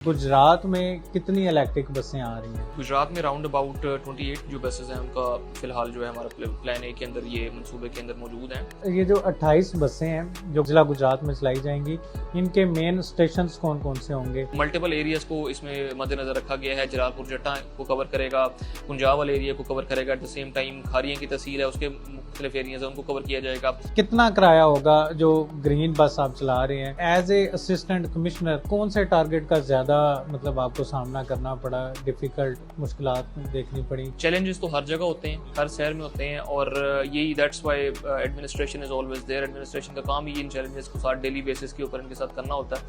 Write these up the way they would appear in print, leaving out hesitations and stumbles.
गुजरात में कितनी इलेक्ट्रिक बसें आ रही हैं? गुजरात में राउंड अबाउट 28 जो बसेस हैं उनका फिलहाल जो है हमारा प्लान ए के अंदर ये मंसूबे के अंदर मौजूद हैं। ये जो 28 बसें हैं जो जिला गुजरात में चलाई जाएंगी, इनके मेन स्टेशंस कौन कौन से होंगे? मल्टीपल एरियाज को इसमें मद्देनजर रखा गया है। जलालपुर जट्टा को कवर करेगा, कुंजावल एरिया को कवर करेगा, at the same time Khariyan की तहसील है उसके मुख्तलिफ एरियाज हैं उनको कवर किया जाएगा। कितना किराया होगा जो ग्रीन बस आप चला रहे हैं? एज ए असिस्टेंट कमिश्नर कौन से टारगेट का ज्यादा मतलब आपको सामना करना पड़ा, डिफिकल्ट मुश्किलात देखनी पड़ी? चैलेंजेस तो हर जगह होते हैं, हर शहर में होते हैं और यही that's why administration is always there. Administration का काम ही इन चैलेंजेस को साथ डेली बेसिस के ऊपर इनके साथ करना होता है।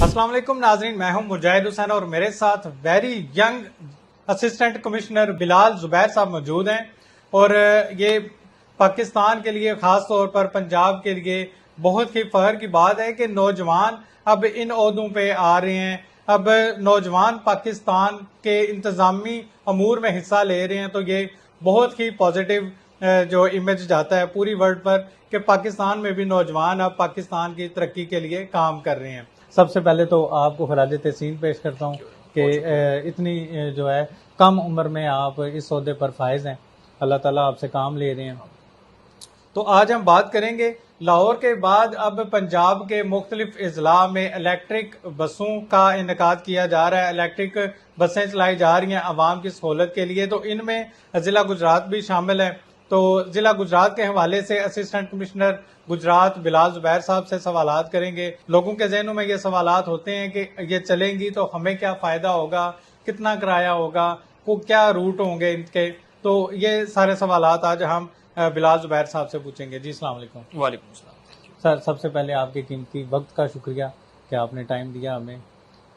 अस्सलाम वालेकुम नाजरीन, मैं हूं मुजाहिद हुसैन और मेरे साथ very young assistant commissioner Bilal Zubair साहब मौजूद हैं। और ये पाकिस्तान के लिए, खास तौर पर पंजाब के लिए बहुत ही फख्र की बात है कि नौजवान अब इन ओहदों पे आ रहे हैं। अब नौजवान पाकिस्तान के इंतजामी अमूर में हिस्सा ले रहे हैं, तो ये बहुत ही पॉजिटिव जो इमेज जाता है पूरी वर्ल्ड पर कि पाकिस्तान में भी नौजवान अब पाकिस्तान की तरक्की के लिए काम कर रहे हैं। सबसे पहले तो आपको खराज तहसीन पेश करता हूँ कि इतनी जो है कम उम्र में आप इस ओहदे पर फायज हैं, अल्लाह ताला आपसे काम ले रहे हैं। तो आज हम बात करेंगे लाहौर के बाद अब पंजाब के मुख्तलिफ अजला में इलेक्ट्रिक बसों का इनेकाद किया जा रहा है। इलेक्ट्रिक बसें चलाई जा रही हैं आवाम की सहूलत के लिए, तो इनमें ज़िला गुजरात भी शामिल है। तो ज़िला गुजरात के हवाले से असिस्टेंट कमिश्नर गुजरात बिलाल जुबैर साहब से सवालात करेंगे। लोगों के जहनों में ये सवालात होते हैं कि ये चलेंगी तो हमें क्या फ़ायदा होगा, कितना किराया होगा, को क्या रूट होंगे इनके, तो ये सारे सवालात आज हम बिलाल जुबैर साहब से पूछेंगे। जी अस्सलाम वालेकुम। वालेकुम अस्सलाम। सर, सबसे पहले आपके कीमती वक्त का शुक्रिया कि आपने टाइम दिया हमें।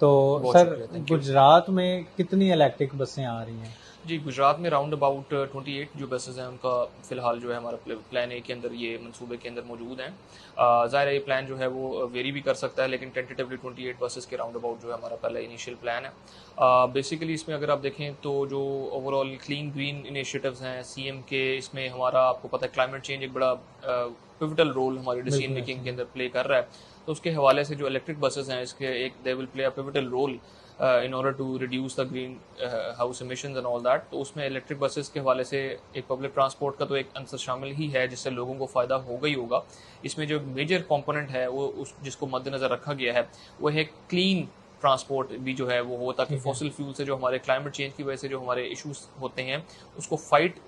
तो बहुत सर, शुक्रिया, thank you। गुजरात में कितनी इलेक्ट्रिक बसें आ रही हैं? जी, गुजरात में राउंड अबाउट 28 जो बसेस हैं उनका फ़िलहाल जो है हमारा प्लान ए के अंदर ये मंसूबे के अंदर मौजूद हैं। ज़ाहिर है ये प्लान जो है वो वेरी भी कर सकता है, लेकिन टेंटेटिवली 28 बसेस के राउंड अबाउट जो है हमारा पहला इनिशियल प्लान है। बेसिकली इसमें अगर आप देखें तो जो ओवरऑल क्लीन ग्रीन इनिशिएटिव्स हैं सीएम के, इसमें हमारा आपको पता है क्लाइमेट चेंज एक बड़ा पिवटल रोल हमारी डिसीजन मेकिंग के अंदर प्ले कर रहा है। तो उसके हवाले से जो इलेक्ट्रिक बसेस हैं इसके एक they will play a pivotal role in order to reduce the greenhouse emissions and all that. तो उसमें इलेक्ट्रिक बसेस के हवाले से एक पब्लिक ट्रांसपोर्ट का तो एक अंसर शामिल ही है जिससे लोगों को फ़ायदा होगा ही होगा। इसमें जो मेजर कंपोनेंट है वो उस जिसको मद्देनज़र रखा गया है वो है क्लीन ट्रांसपोर्ट भी जो है वो हो, ताकि फॉसिल फ्यूल से जो हमारे क्लाइमेट चेंज की वजह से जो हमारे इश्यूज होते हैं उसको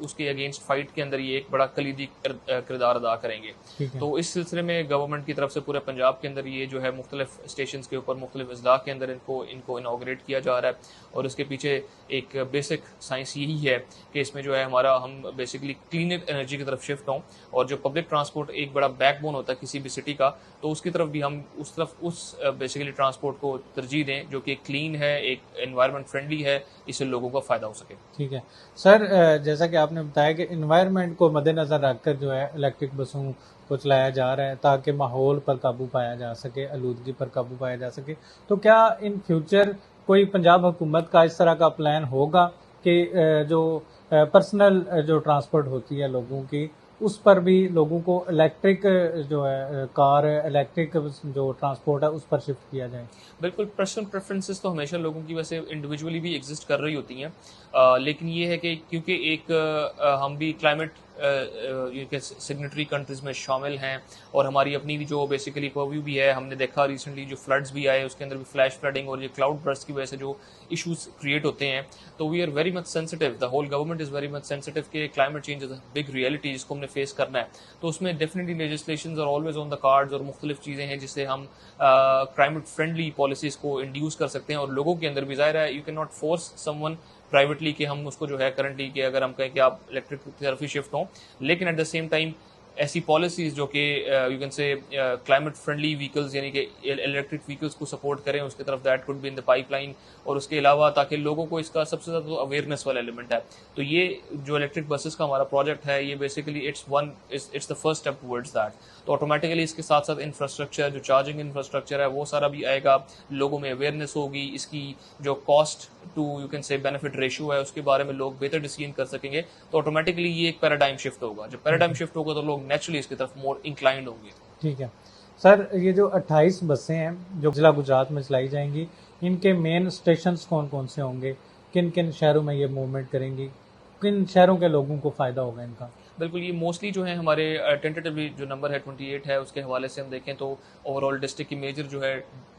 उसके अगेंस्ट फाइट के अंदर ये एक बड़ा कलीदी किरदार अदा करेंगे। तो इस सिलसिले में गवर्नमेंट की तरफ से पूरे पंजाब के अंदर ये जो है मुख्तलिफ स्टेशन के ऊपर मुख्तलिफ अजला के अंदर इनको इनाग्रेट किया जा रहा है। और इसके पीछे एक बेसिक साइंस यही है कि इसमें जो है हमारा हम बेसिकली क्लीन एनर्जी की तरफ शिफ्ट हों, और जो पब्लिक ट्रांसपोर्ट एक बड़ा बैकबोन होता है किसी भी सिटी का, तो उसकी तरफ भी हम उस बेसिकली ट्रांसपोर्ट को तरजीह दें जो कि क्लीन है, एक एनवायरनमेंट फ्रेंडली है, इससे लोगों का फ़ायदा हो सके। ठीक है सर, जैसा कि आपने बताया कि इन्वायरमेंट को मद्देनज़र रखकर जो है इलेक्ट्रिक बसों को चलाया जा रहा है ताकि माहौल पर काबू पाया जा सके, आलूदगी पर काबू पाया जा सके। तो क्या इन फ्यूचर कोई पंजाब हुकूमत का इस तरह का प्लान होगा कि जो पर्सनल जो ट्रांसपोर्ट होती है लोगों की, उस पर भी लोगों को इलेक्ट्रिक जो है कार, इलेक्ट्रिक जो ट्रांसपोर्ट है उस पर शिफ्ट किया जाए? बिल्कुल, पर्सनल प्रेफरेंसेस तो हमेशा लोगों की वैसे इंडिविजुअली भी एग्जिस्ट कर रही होती हैं, लेकिन ये है कि क्योंकि हम भी क्लाइमेट सिग्नेटरी कंट्रीज में शामिल हैं और हमारी अपनी भी जो बेसिकली पर्व्यू भी है। हमने देखा रिसेंटली जो फ्लड्स भी आए उसके अंदर भी फ्लैश फ्लडिंग और ये क्लाउड बर्स्ट की वजह से जो इश्यूज क्रिएट होते हैं, तो we are very much sensitive, the whole government is very much sensitive कि climate change is a big reality जिसको हमने फेस करना है। तो उसमें definitely legislations are always on the cards और मुख्तलिफ चीज़ें हैं जिससे हम क्लाइमेट फ्रेंडली पॉलिसीज़ को इंड्यूस कर सकते हैं। और लोगों के अंदर भी ज़ाहिर है you can not force someone privately कि हम उसको जो है करंटली कि अगर हम कहें कि आप इलेक्ट्रिक की तरफ ही शिफ्ट हों, लेकिन एट द सेम टाइम ऐसी पॉलिसीज जो कि यू कैन से क्लाइमेट फ्रेंडली व्हीकल्स यानी कि इलेक्ट्रिक व्हीकल्स को सपोर्ट करें उसकी तरफ, that could be in the pipeline. और उसके अलावा ताकि लोगों को इसका सबसे ज़्यादा तो अवेयरनेस वाला एलिमेंट है। तो ये जो इलेक्ट्रिक बसेस का हमारा प्रोजेक्ट है ये basically it's the first step towards that. तो ऑटोमेटिकली इसके साथ साथ इंफ्रास्ट्रक्चर, जो चार्जिंग इंफ्रास्ट्रक्चर है वो सारा भी आएगा, लोगों में अवेयरनेस होगी, इसकी जो cost to you can say benefit ratio है उसके बारे में लोग बेहतर डिसीजन कर सकेंगे। तो ऑटोमेटिकली ये एक पैराडाइम शिफ्ट होगा। जब पैराडाइम शिफ्ट होगा तो लोग नेचुरली इसकी तरफ मोर इंक्लाइंड होंगे। ठीक है सर, ये जो 28 बसें हैं जो जिला गुजरात में चलाई जाएंगी, इनके मेन स्टेशंस कौन कौन से होंगे, किन किन शहरों में ये मूवमेंट करेंगी, किन शहरों के लोगों को फ़ायदा होगा इनका? बिल्कुल, ये मोस्टली जो है हमारे टेंटेटिवली जो नंबर है 28 है, उसके हवाले से हम देखें तो ओवरऑल डिस्ट्रिक्ट की मेजर जो है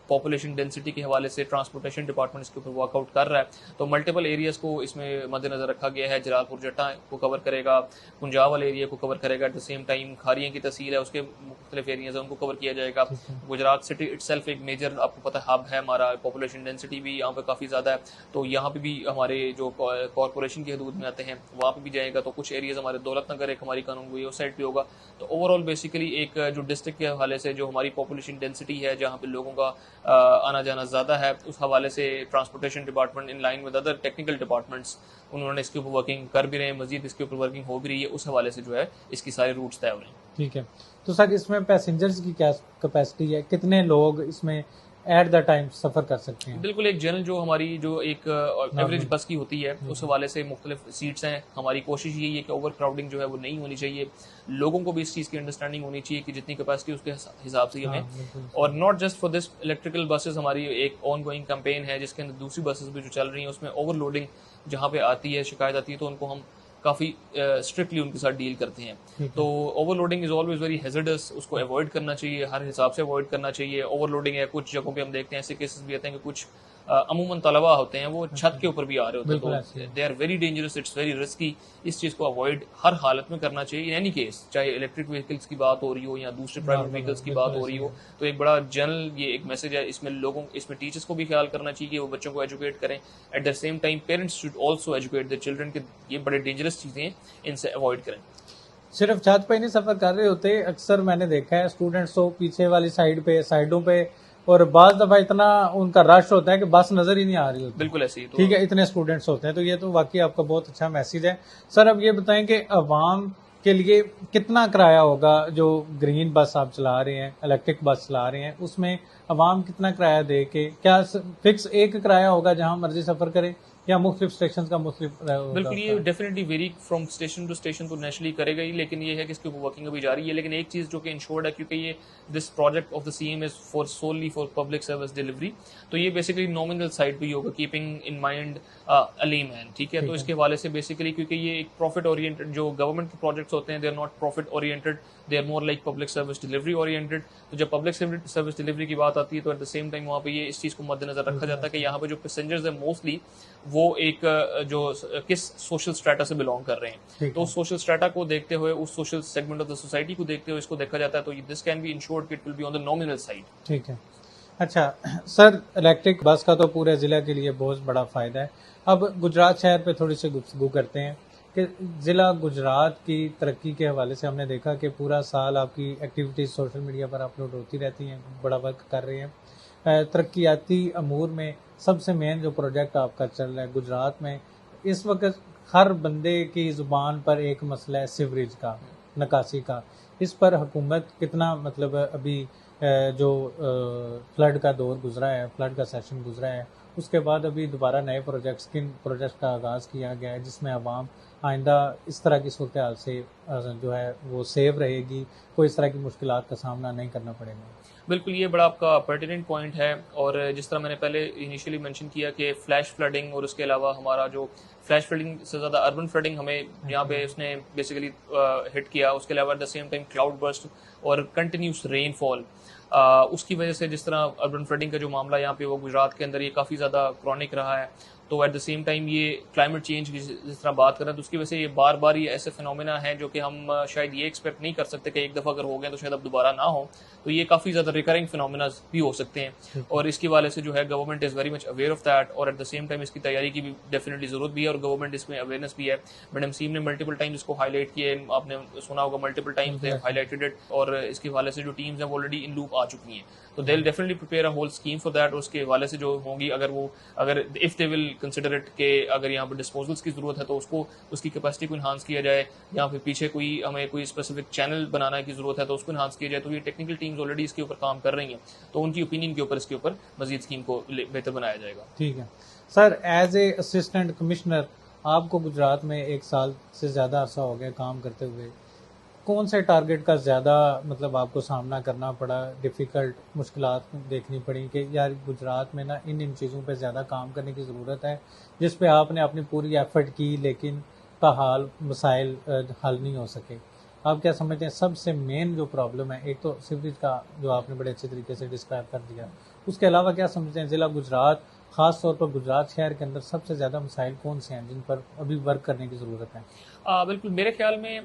पॉपुलेशन डेंसिटी के हवाले से ट्रांसपोर्टेशन डिपार्टमेंट इसके ऊपर वर्कआउट कर रहा है। तो मल्टीपल एरियाज़ को इसमें मद्देनज़र रखा गया है। जलालपुर जट्टा को कवर करेगा, पुंजाब एरिया को कवर करेगा, at the same time Khariyan की तहसील है उसके मुख्तलिफ एरियाज हैं उनको कवर किया जाएगा। ठीक है। गुजरात सिटी इटसेल्फ एक मेजर आपको पता है हब है हमारा, पॉपुलेशन डेंसिटी भी यहाँ पे काफ़ी ज़्यादा है, तो यहाँ पे भी हमारे जो कॉरपोरेशन की हदूद में आते हैं वहाँ पे भी जाएगा। तो कुछ एरियाज़ हमारे दौलत नगर एक हमारी कानून गोई उस साइड भी होगा। तो ओवरऑल बेसिकली एक जो डिस्ट्रिक्ट के हवाले से जो हमारी पॉपुलेशन डेंसिटी है, जहाँ पे लोगों का आना जाना ज़्यादा है, उस हवाले से transportation department in line with other technical departments उन्होंने इसके ऊपर वर्किंग कर भी रहे हैं, मजीद इसके ऊपर वर्किंग हो भी रही है। उस हवाले से जो है इसकी सारे रूट्स तय हो रहे हैं। ठीक है। तो सर इसमें पैसेंजर्स की क्या कैपेसिटी है, कितने लोग इसमें एट द टाइम सफ़र कर सकते हैं? बिल्कुल, एक जनरल जो हमारी जो एक एवरेज बस की होती है उस हवाले से मुख्तलिफ सीट्स हैं। हमारी कोशिश यही है कि ओवर क्राउडिंग जो है वो नहीं होनी चाहिए। लोगों को भी इस चीज़ की अंडरस्टैंडिंग होनी चाहिए कि जितनी कैपेसिटी उसके हिसाब से ही हमें, और not just for this electrical buses हमारी एक ऑन गोइंग कैंपेन है जिसके अंदर दूसरी बसेस भी जो चल रही हैं उसमें ओवरलोडिंग जहाँ पे आती है, शिकायत आती है, तो उनको हम काफ़ी स्ट्रिक्टली उनके साथ डील करते हैं। तो overloading is always very hazardous, उसको अवॉइड करना चाहिए, हर हिसाब से अवॉइड करना चाहिए। ओवरलोडिंग है, कुछ जगहों पे हम देखते हैं ऐसे केसेस भी आते हैं कि कुछ अमूमन तलबा होते हैं वो छत के ऊपर भी आ रहे होते हैं, तो they are very dangerous, it's very risky. इस चीज़ को अवॉइड हर हालत में करना चाहिए इन एनी केस, चाहे इलेक्ट्रिक व्हीकल्स की बात हो रही हो या दूसरे प्राइवेट व्हीकल्स की बात हो रही हो। तो एक बड़ा जनरल ये एक मैसेज है, इसमें लोगों, इसमें टीचर्स को भी ख्याल करना चाहिए कि वो बच्चों को एजुकेट करें। At the same time parents should also educate the children कि ये बड़े डेंजरस चीज़ें हैं, इनसे अवॉइड करें। सिर्फ छत पे नहीं सफ़र कर रहे होते, अक्सर मैंने देखा है स्टूडेंट्स तो पीछे वाली साइड पे, साइडों पे, और बाज़ दफ़ा इतना उनका रश होता है कि बस नज़र ही नहीं आ रही होती। बिल्कुल ऐसे ही। ठीक है, इतने स्टूडेंट्स होते हैं, तो ये तो वाकई आपका बहुत अच्छा मैसेज है। सर अब ये बताएं कि अवाम के लिए कितना किराया होगा, जो ग्रीन बस आप चला रहे हैं, इलेक्ट्रिक बस चला रहे हैं, उसमें अवाम कितना किराया दे के, क्या फिक्स एक किराया होगा जहां मर्जी सफ़र करे, या मुख्तलिफ स्टेशन का मुख्तलिफ? बिल्कुल, ये definitely vary from station to station तो नेचुरली करेगा ही, लेकिन ये है कि इसके ऊपर वर्किंग अभी जारी है। लेकिन एक चीज़ जो कि इंश्योर्ड है, क्योंकि ये this project of the CM is for solely for public service delivery, तो ये बेसिकली नॉमिनल साइड भी होगा, keeping in mind a layman. ठीक है, तो इसके हवाले से बेसिकली क्योंकि ये एक प्रॉफिट ओरिएंटेड जो गवर्नमेंट के प्रोजेक्ट्स होते हैं, they are not profit oriented, they are more like public service delivery oriented. तो जब पब्लिक सर्विस डिलीवरी की बात आती है तो एट द सेम टाइम वहाँ पे ये इस चीज़ को मद्देनजर रखा जाता है कि यहाँ पे जो पैसेंजर्स है मोस्टली वो एक जो किस सोशल स्ट्रेटा से बिलोंग कर रहे हैं, तो उस सोशल स्ट्रेटा को देखते हुए, उस social segment of the society को देखते हुए इसको देखा जाता है। तो this can be insured, it will be on the nominal side. ठीक है। अच्छा सर, इलेक्ट्रिक बस का तो पूरे ज़िला के लिए बहुत बड़ा फ़ायदा है। अब गुजरात शहर पे थोड़ी सी गुफ्तगू करते हैं कि ज़िला गुजरात की तरक्की के हवाले से हमने देखा कि पूरा साल आपकी एक्टिविटीज़ सोशल मीडिया पर अपलोड होती रहती हैं, बड़ा वर्क कर रहे हैं। तरक्याती अमूर में सबसे मेन जो प्रोजेक्ट आपका चल रहा है गुजरात में, इस वक्त हर बंदे की ज़ुबान पर एक मसला है सीवरेज का, निकासी का। इस पर हुकूमत कितना, मतलब अभी जो फ्लड का दौर गुजरा है, फ्लड का सेशन गुजरा है, उसके बाद अभी दोबारा नए प्रोजेक्ट्स, किन प्रोजेक्ट का आगाज़ किया गया है जिसमें आवाम आइंदा इस तरह की सूरत हाल से जो है वो सेव रहेगी, कोई इस तरह की मुश्किलात का सामना नहीं करना पड़ेगा? बिल्कुल, ये बड़ा आपका पर्टिनेंट पॉइंट है, और जिस तरह मैंने पहले इनिशियली मेंशन किया कि फ्लैश फ्लडिंग और उसके अलावा हमारा जो फ्लैश फ्लडिंग से ज़्यादा अर्बन फ्लडिंग हमें यहाँ पे उसने बेसिकली हिट किया, उसके अलावा at the same time cloud burst और कंटिन्यूस रेनफॉल, उसकी वजह से जिस तरह अर्बन फ्लडिंग का जो मामला यहाँ पे वो गुजरात के अंदर ये काफ़ी ज़्यादा क्रॉनिक रहा है। तो एट द सेम टाइम ये क्लाइमेट चेंज की जिस तरह बात करें तो उसकी वजह से ये बार बार ये ऐसे फिनोमेना हैं जो कि हम शायद ये एक्सपेक्ट नहीं कर सकते कि एक दफ़ा अगर हो गए तो शायद अब दोबारा ना हो। तो ये काफ़ी ज़्यादा रिकरिंग फिनोमेना भी हो सकते हैं, और इसकी वाले से जो है government is very much aware of that, और एट द सेम टाइम इसकी तैयारी की भी डेफिनेटली ज़रूरत भी है, और गवर्नमेंट इसमें अवेयरनेस भी है। मैडम सीम ने मल्टीपल टाइम इसको हाईलाइट किया है, आपने सुना होगा multiple times they highlighted it, और इसके वाले से जो टीम्स हैं वो ऑलरेडी इन लूप आ चुकी हैं। तो they will definitely prepare a whole scheme for that. उसके वाले से जो होंगी, अगर if they will consider it के अगर यहाँ पर डिस्पोजल्स की ज़रूरत है तो उसको उसकी कैपेसिटी को इन्हांस किया जाए, यहाँ पे पीछे हमें कोई स्पेसिफिक चैनल बनाने की ज़रूरत है तो उसको इन्हांस किया जाए। तो ये टेक्निकल टीम्स ऑलरेडी इसके ऊपर काम कर रही हैं, तो उनकी ओपिनियन के ऊपर इसके ऊपर मजीद स्कीम को बेहतर बनाया जाएगा। ठीक है sir, as a assistant commissioner आपको गुजरात में 1 साल से ज़्यादा अर्सा हो गया काम करते हुए, कौन से टारगेट का ज़्यादा मतलब आपको सामना करना पड़ा, डिफ़िकल्ट मुश्किलात देखनी पड़ी कि यार गुजरात में ना इन चीज़ों पे ज़्यादा काम करने की ज़रूरत है, जिस पे आपने अपनी पूरी एफ़र्ट की लेकिन ताहाल मसाइल हल नहीं हो सके? आप क्या समझते हैं सबसे मेन जो प्रॉब्लम है? एक तो सीवरेज का जो आपने बड़े अच्छे तरीके से डिस्क्राइब कर दिया, उसके अलावा क्या समझते हैं ज़िला गुजरात, ख़ास तौर पर गुजरात शहर के अंदर सबसे ज़्यादा मसाइल कौन से हैं जिन पर अभी वर्क करने की ज़रूरत है? बिल्कुल मेरे ख्याल में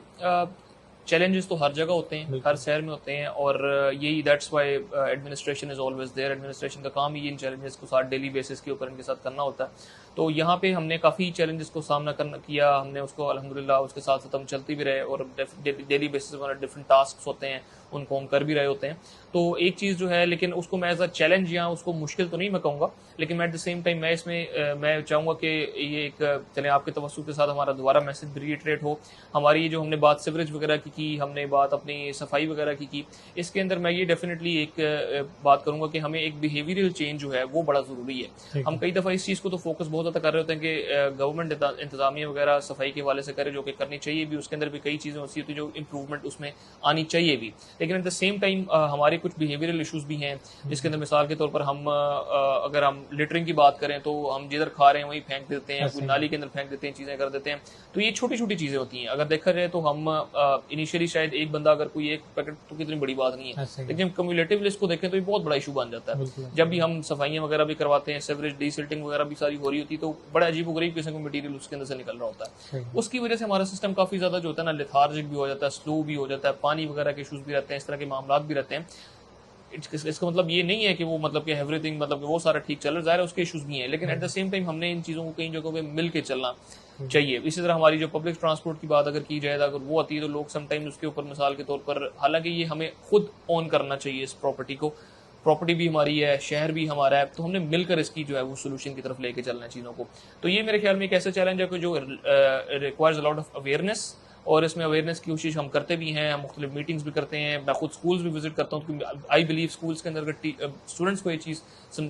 चैलेंजेस तो हर जगह होते हैं, हर बिल्कुल। शहर में होते हैं, और यही that's why administration is always there. Administration का काम ही इन चैलेंजेस को साथ डेली बेसिस के ऊपर इनके साथ करना होता है। तो यहाँ पे हमने काफ़ी चैलेंजेस को सामना करना किया, हमने उसको अल्हम्दुलिल्लाह उसके साथ साथ हम चलते भी रहे, और डेली बेसिस पर डिफरेंट टास्क होते हैं, उनको हम कर भी रहे होते हैं। तो एक चीज़ जो है, लेकिन उसको मैं एज अ चैलेंज या उसको मुश्किल तो नहीं मैं कहूँगा, लेकिन मैं एट द सेम टाइम मैं इसमें मैं चाहूँगा कि ये एक चले आपके तवज्जो के साथ हमारा दोबारा मैसेज भी रिट्रेट हो। हमारी जो हमने बात सीवरेज वगैरह की, हमने बात अपनी सफाई वगैरह की, इसके अंदर मैं ये डेफिनेटली एक बात करूँगा कि हमें एक बिहेवियरल चेंज जो है वो बड़ा ज़रूरी है। हम कई दफ़ा इस चीज़ को तो फोकस बहुत ज़्यादा कर रहे होते हैं कि गवर्नमेंट इंतजामिया वगैरह सफाई के हवाले से करे, जो कि करनी चाहिए भी, उसके अंदर भी कई चीज़ें ऐसी होती है जो इम्प्रूवमेंट उसमें आनी चाहिए भी, लेकिन एट द सेम टाइम हमारे कुछ बिहेवियरल इशूज़ भी हैं, जिसके अंदर मिसाल के तौर पर हम अगर हम लिटरिंग की बात करें तो हम जिधर खा रहे हैं वहीं फेंक देते हैं, कोई नाली के अंदर फेंक देते हैं, चीज़ें कर देते हैं। तो ये छोटी छोटी चीज़ें होती हैं। अगर देखा जाए तो हम इनिशियली शायद एक बंदा अगर कोई एक पैकेट, तो कितनी बड़ी बात नहीं है, लेकिन कम्युलेटिवली इसको देखें तो ये बहुत बड़ा इशू बन जाता है। जब भी हम सफाइयाँ वगैरह भी करवाते हैं, सेवरेज डीसिल्टिंग वगैरह भी सारी हो रही होती है, तो बड़ा अजीब गरीब किस्म का मटीरियल उसके अंदर से निकल रहा होता है। उसकी वजह से हमारा सिस्टम काफ़ी ज़्यादा जो होता है ना, लेथार्जिक भी हो जाता है, स्लो भी हो जाता है, पानी वगैरह के इशूज़ भी रहते हैं, इस तरह के मामला भी रहते हैं। इसका मतलब ये नहीं है कि वो मतलब कि एवरीथिंग मतलब कि वो सारा ठीक चल रहा है, ज़ाहिर है उसके इशूज़ भी हैं, लेकिन एट द सेम टाइम हमने इन चीज़ों को कई जगहों पे मिल के चलना चाहिए। इसी तरह हमारी जो पब्लिक ट्रांसपोर्ट की बात अगर की जाए, अगर वो आती है तो लोग समटाइम उसके ऊपर मिसाल के तौर पर, हालांकि ये हमें खुद ऑन करना चाहिए इस प्रॉपर्टी को, प्रॉपर्टी भी हमारी है, शहर भी हमारा है, तो हमने मिलकर इसकी जो है वो सोल्यूशन की तरफ लेके चलना है चीज़ों को। तो ये मेरे ख्याल में एक ऐसा चैलेंज है कि जो requires a lot of awareness, और इसमें अवेयरनेस की कोशिश हम करते भी हैं, हम मुख्तलिफ मीटिंग्स भी करते हैं, मैं खुद स्कूल्स भी विजिट करता हूँ, क्योंकि आई बिलीव स्कूल्स के अंदर अगर स्टूडेंट्स को ये चीज़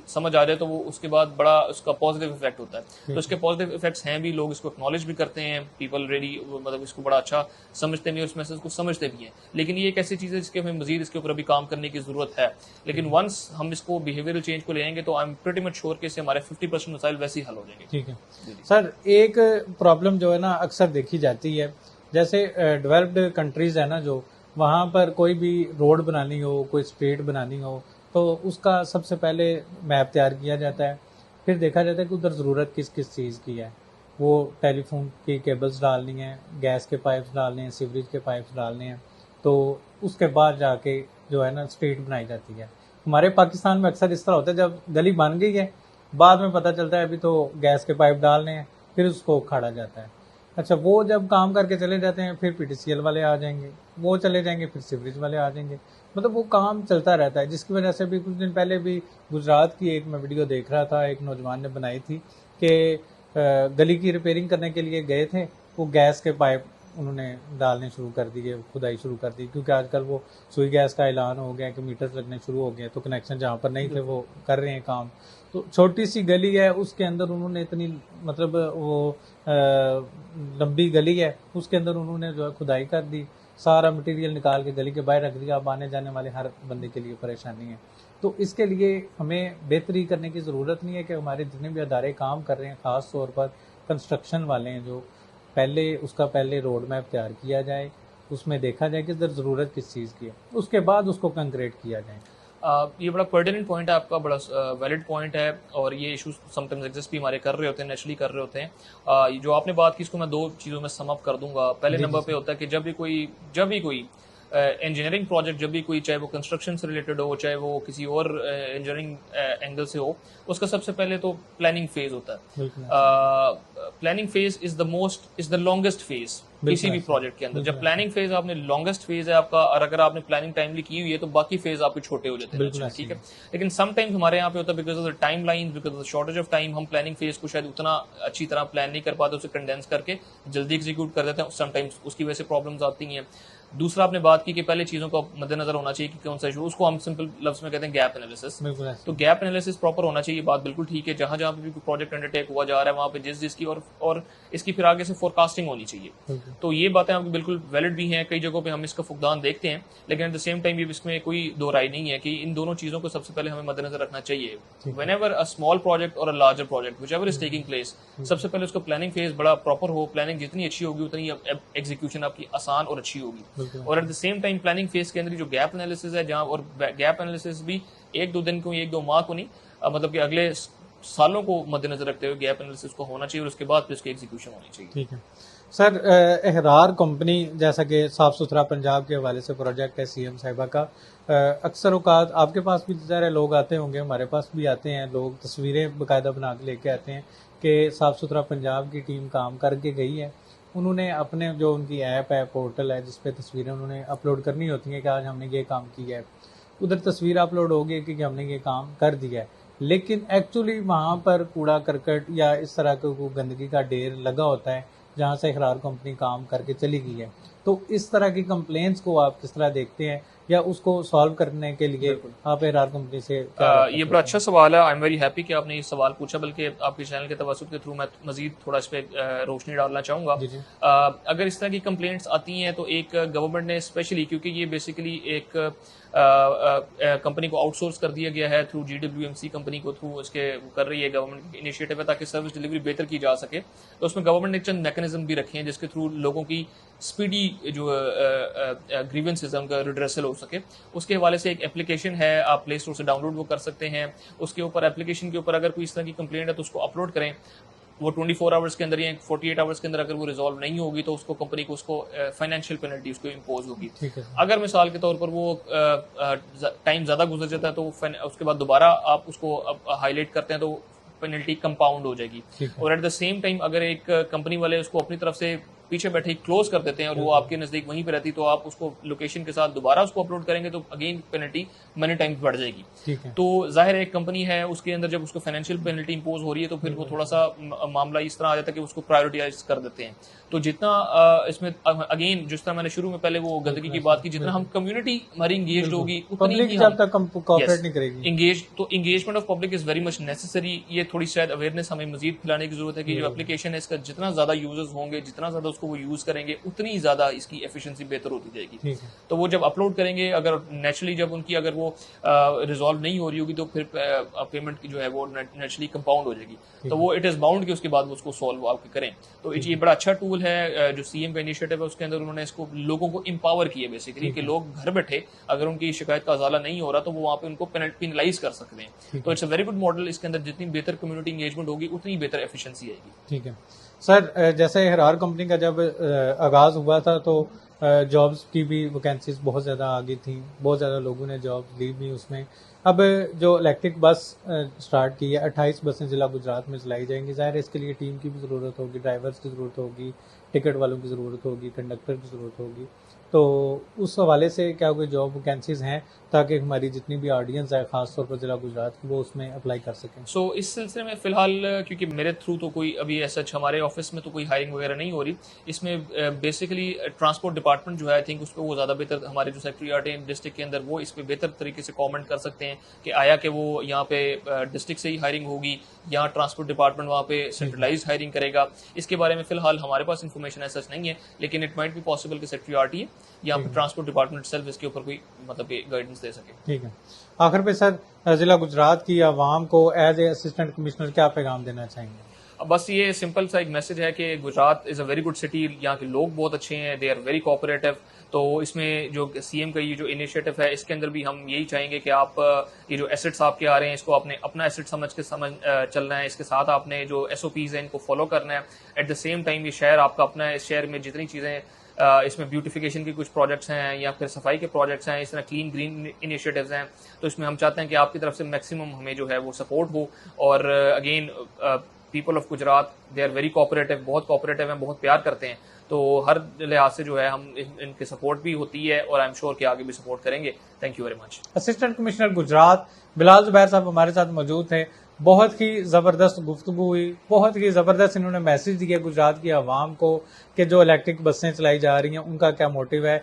समझ आ जाए तो वो उसके बाद बड़ा उसका पॉजिटिव इफेक्ट होता है। तो इसके पॉजिटिव इफेक्ट्स हैं भी, लोग इसको एक्नॉलेज भी करते हैं, पीपल रेडी मतलब इसको बड़ा अच्छा समझते भी हैं, उस मैसेज को समझते भी हैं। लेकिन ये एक ऐसी चीज़ है जिसके हमें मजीद इसके ऊपर अभी काम करने की ज़रूरत है। लेकिन वंस हम इसको बिहेवियरल चेंज को ले आएंगे तो I am pretty much sure कि इससे हमारे 50% मसाइल वैसे ही हल हो जाएंगे। ठीक है सर, एक प्रॉब्लम जो है ना अक्सर देखी जाती है, जैसे डेवलप्ड कंट्रीज़ है ना, जो वहाँ पर कोई भी रोड बनानी हो, कोई स्ट्रीट बनानी हो, तो उसका सबसे पहले मैप तैयार किया जाता है, फिर देखा जाता है कि उधर ज़रूरत किस किस चीज़ की है। वो टेलीफोन की केबल्स डालनी है, गैस के पाइप्स डालने हैं, सीवरेज के पाइप्स डालने हैं, तो उसके बाद जाके जो है ना स्ट्रीट बनाई जाती है। हमारे पाकिस्तान में अक्सर इस तरह होता है, जब गली बन गई है बाद में पता चलता है अभी तो गैस के पाइप डालने हैं, फिर उसको उखाड़ा जाता है। अच्छा, वो जब काम करके चले जाते हैं फिर पीटीसीएल वाले आ जाएंगे, वो चले जाएंगे, फिर सीवरेज वाले आ जाएंगे, मतलब वो काम चलता रहता है। जिसकी वजह से भी कुछ दिन पहले भी गुजरात की एक मैं वीडियो देख रहा था, एक नौजवान ने बनाई थी कि गली की रिपेयरिंग करने के लिए गए थे, वो गैस के पाइप उन्होंने डालने शुरू कर दिए, खुदाई शुरू कर दी, क्योंकि आजकल वो सुई गैस का ऐलान हो गया कि मीटर्स लगने शुरू हो गए, तो कनेक्शन जहाँ पर नहीं थे वो कर रहे हैं काम। तो छोटी सी गली है, उसके अंदर उन्होंने इतनी मतलब वो लंबी गली है, उसके अंदर उन्होंने जो है खुदाई कर दी, सारा मटेरियल निकाल के गली के बाहर रख दिया। अब आने जाने वाले हर बंदे के लिए परेशानी है। तो इसके लिए हमें बेहतरी करने की ज़रूरत नहीं है कि हमारे जितने भी अदारे काम कर रहे हैं, ख़ास तौर पर कंस्ट्रक्शन वाले हैं, जो पहले रोड मैप तैयार किया जाए, उसमें देखा जाए कि ज़रूरत किस चीज़ की है, उसके बाद उसको कंक्रीट किया जाए। ये बड़ा पर्टिनेंट पॉइंट है आपका, बड़ा वैलिड पॉइंट है, और ये इशूज समटाइम्स एग्जिस्ट भी हमारे कर रहे होते हैं, नेचुरली कर रहे होते हैं। जो आपने बात की इसको मैं दो चीज़ों में सम अप कर दूंगा। पहले नंबर पे होता है कि जब भी कोई इंजीनियरिंग प्रोजेक्ट, जब भी कोई, चाहे वो कंस्ट्रक्शन से रिलेटेड हो, चाहे वो किसी और इंजीनियरिंग एंगल से हो, उसका सबसे पहले तो प्लानिंग फेज होता है। Planning phase is the longest phase किसी भी प्रोजेक्ट के अंदर। जब प्लानिंग फेज आपने लॉन्गेस्ट फेज है आपका, और अगर आपने प्लानिंग टाइमली की हुई है तो बाकी फेज आपके छोटे हो जाते हैं, ठीक है। लेकिन समटाइम्स हमारे यहाँ पे होता है because of the time line, because of the shortage of time, हम प्लानिंग फेज को शायद उतना अच्छी तरह प्लान नहीं कर पाते, उसे कंडेंस करके जल्दी एग्जीक्यूट कर देते हैं, समटाइम्स उसकी वजह से प्रॉब्लम्स आती हैं। दूसरा आपने बात की कि पहले चीज़ों को मद्देनजर होना चाहिए कि कौन सा इशू, उसको हम सिंपल लफ्ज़ में कहते हैं गैप एनालिसिस। बिल्कुल ऐसे। तो गैप एनालिसिस प्रॉपर होना चाहिए, बात बिल्कुल ठीक है। जहाँ जहाँ पे भी कोई प्रोजेक्ट अंडरटेक हुआ जा रहा है वहाँ पे जिसकी और इसकी फिर आगे से फोरकास्टिंग होनी चाहिए। बिल्कुल। तो ये बातें आपकी बिल्कुल वैलिड भी हैं, कई जगहों पे हम इसका फुकदान देखते हैं, लेकिन एट द सेम टाइम ये इसमें कोई दो राय नहीं है कि इन दोनों चीज़ों को सबसे पहले हमें मद्देनजर रखना चाहिए। व्हेनेवर अ स्मॉल प्रोजेक्ट और a larger project whichever is taking place, सबसे पहले उसका प्लानिंग फेज बड़ा प्रॉपर हो। प्लानिंग जितनी अच्छी होगी उतनी एग्जीक्यूशन आपकी आसान और अच्छी होगी। बिल्कुल। और at the same time planning phase के अंदर जो गैप एनालिसिस है, जहाँ और गैप एनालिसिस भी एक दो दिन को, एक दो माह को नहीं, मतलब कि अगले सालों को मद्देनजर रखते हुए गैप एनालिसिस को होना चाहिए और उसके बाद फिर उसकी एग्जीक्यूशन होनी चाहिए। ठीक है सर, एहरार कंपनी जैसा कि साफ सुथरा पंजाब के हवाले से प्रोजेक्ट है सीएम साहिबा का, अक्सर औकात आपके पास भी सारे लोग आते होंगे, हमारे पास भी आते हैं लोग, तस्वीरें बाकायदा बना के लेके आते हैं कि साफ सुथरा पंजाब की टीम काम करके गई है। उन्होंने अपने जो उनकी ऐप है, पोर्टल है, जिस पे तस्वीरें उन्होंने अपलोड करनी होती हैं कि आज हमने ये काम किया है, उधर तस्वीर अपलोड होगी कि हमने ये काम कर दिया है, लेकिन एक्चुअली वहाँ पर कूड़ा करकट या इस तरह के गंदगी का ढेर लगा होता है जहाँ से एहरार कंपनी काम करके चली गई है। तो इस तरह की कंप्लेंट्स को आप किस तरह देखते हैं, या उसको सॉल्व करने के लिए आप एहरार कंपनी से ये बड़ा अच्छा सवाल है। आई एम वेरी हैप्पी कि आपने ये सवाल पूछा, बल्कि आपके चैनल के तवसुत के थ्रू मैं मजीद थोड़ा इस पर रोशनी डालना चाहूँगा। अगर इस तरह की कंप्लेंट्स आती हैं तो एक गवर्नमेंट ने स्पेशली, क्योंकि ये बेसिकली एक कंपनी को आउटसोर्स कर दिया गया है थ्रू GWMC कंपनी को, थ्रू उसके कर रही है गवर्नमेंट इनिशिएटिव है ताकि सर्विस डिलीवरी बेहतर की जा सके। तो उसमें गवर्नमेंट ने चंद मैकेनिज्म भी रखे हैं जिसके थ्रू लोगों की स्पीडी जो ग्रीवेंसेस है उनका रिड्रेसल हो सके। उसके हवाले से एक एप्लीकेशन है, आप प्ले स्टोर से डाउनलोड वो कर सकते हैं। उसके ऊपर एप्लीकेशन के ऊपर अगर कोई इस तरह की कंप्लेंट है तो उसको अपलोड करें। वो 24 आवर्स के अंदर या 48 आवर्स के अंदर अगर वो रिजॉल्व नहीं होगी तो उसको कंपनी को उसको फाइनेंशियल पेनल्टी उसको इम्पोज होगी। अगर मिसाल के तौर पर वो टाइम ज़्यादा गुजर जाता है तो उसके बाद दोबारा आप उसको हाईलाइट करते हैं तो पेनल्टी कंपाउंड हो जाएगी। और एट द सेम टाइम अगर एक कंपनी वाले उसको अपनी तरफ से पीछे बैठे ही क्लोज कर देते हैं और वो आपके नजदीक वहीं पे रहती, तो आप उसको लोकेशन के साथ दोबारा उसको अपलोड करेंगे तो अगेन पेनल्टी मनी टाइम्स बढ़ जाएगी। तो जाहिर है एक कंपनी है, उसके अंदर जब उसको फाइनेंशियल पेनल्टी इंपोज हो रही है तो फिर वो थोड़ा सा मामला इस तरह आ जाता है कि उसको प्रायोरिटाइज कर देते हैं। तो जितना इसमें अगेन जिस तरह मैंने शुरू में पहले वो गंदगी की बात की, जितना हम कम्युनिटी हमारी इंगेज होगी उतनी ही तो engagement of public is very much necessary. ये थोड़ी शायद अवेयरनेस हमें मजीद फैलाने की जरूरत है कि जो एप्लीकेशन है इसका जितना ज्यादा यूजर्स होंगे, जितना ज्यादा उसको वो यूज करेंगे, उतनी ज्यादा इसकी एफिशिएंसी बेहतर होती जाएगी। तो वो जब अपलोड करेंगे, अगर नेचुरली जब उनकी अगर वो रिजॉल्व नहीं हो रही होगी तो फिर पेमेंट जो है वो नेचुरली कंपाउंड हो जाएगी। तो वो इट इज बाउंड कि उसके बाद वो उसको सॉल्व आपके करें। तो ये बड़ा अच्छा टूल है जो सीएम का इनिशिएटिव है, उसके अंदर उन्होंने इसको लोगों को एम्पावर किया बेसिकली कि लोग घर बैठे अगर उनकी शिकायत का अजाला नहीं हो रहा तो वो वहाँ पे उनको पेनलाइज कर सकते हैं। तो it's a very good model. इसके अंदर जितनी बेहतर कम्युनिटी एंगेजमेंट होगी उतनी बेहतर एफिशिएंसी आएगी। ठीक है सर, जैसे एहरार कंपनी का जब आगाज हुआ था तो जॉब्स की भी वैकेंसीज बहुत ज़्यादा आ गई थी, बहुत ज़्यादा लोगों ने जॉब ली भी उसमें। अब जो इलेक्ट्रिक बस स्टार्ट की है, 28 बसें ज़िला गुजरात में चलाई जाएंगी। ज़ाहिर है इसके लिए टीम की भी ज़रूरत होगी, ड्राइवर्स की ज़रूरत होगी, टिकट वालों की ज़रूरत होगी, कंडक्टर की ज़रूरत होगी। तो उस हवाले से क्या कोई जॉब वैकेंसीज हैं ताकि हमारी जितनी भी ऑडियंस है खासतौर पर जिला गुजरात की वो उसमें अप्लाई कर सकें? सो इस सिलसिले में फिलहाल क्योंकि मेरे थ्रू तो कोई अभी ऐसा हमारे ऑफिस में तो कोई हायरिंग वगैरह नहीं हो रही। इसमें बेसिकली ट्रांसपोर्ट डिपार्टमेंट जो है आई थिंक उस पर वो ज़्यादा बेहतर, हमारे जो सेक्रेटरी डिस्ट्रिक्ट के अंदर वो इस पर बेहतर तरीके से कमेंट कर सकते हैं कि आया कि वो यहाँ पे डिस्ट्रिक्ट से ही हायरिंग होगी या ट्रांसपोर्ट डिपार्टमेंट वहाँ पे सेंट्रलाइज हायरिंग करेगा। इसके बारे में फिलहाल हमारे पास इन्फॉर्मेशन ऐसा नहीं है, लेकिन इट माइट बी पॉसिबल कि सेक्रेटरी या फिर ट्रांसपोर्ट डिपार्टमेंट सेल्फ इसके ऊपर कोई मतलब गाइडेंस दे सके। ठीक है, आखिर पे सर जिला गुजरात की आवाम को एज ए असिस्टेंट कमिश्नर क्या पैगाम देना चाहेंगे? बस ये सिंपल सा एक मैसेज है कि Gujarat is a very good city. यहाँ के लोग बहुत अच्छे हैं, दे आर वेरी कोऑपरेटिव। तो इसमें जो सीएम का ये जो इनिशिएटिव है इसके अंदर भी हम यही चाहेंगे कि आप ये जो एसेट्स आपके आ रहे हैं इसको आपने अपना एसेट समझ चलना है। इसके साथ आपने जो SOPs हैं इनको फॉलो करना है। एट द सेम टाइम ये शहर आपका अपना है, इस शहर में जितनी चीज़ें इसमें ब्यूटिफिकेशन के कुछ प्रोजेक्ट्स हैं या फिर सफाई के प्रोजेक्ट्स हैं, इस तरह क्लीन ग्रीन इनिशिएटिव्स हैं, तो इसमें हम चाहते हैं कि आपकी तरफ से मैक्सिमम हमें जो है वो सपोर्ट हो। और again people of Gujarat they are very cooperative, बहुत कोऑपरेटिव हैं, बहुत प्यार करते हैं। तो हर लिहाज से जो है हम इनके सपोर्ट भी होती है और आई एम श्योर कि आगे भी सपोर्ट करेंगे। Thank you very much. Assistant commissioner Gujarat Bilal Zubair साहब हमारे साथ मौजूद थे। बहुत ही ज़बरदस्त गुफ्तगू हुई, बहुत ही ज़बरदस्त इन्होंने मैसेज दिया गुजरात की आवाम को कि जो इलेक्ट्रिक बसें चलाई जा रही हैं उनका क्या मोटिव है।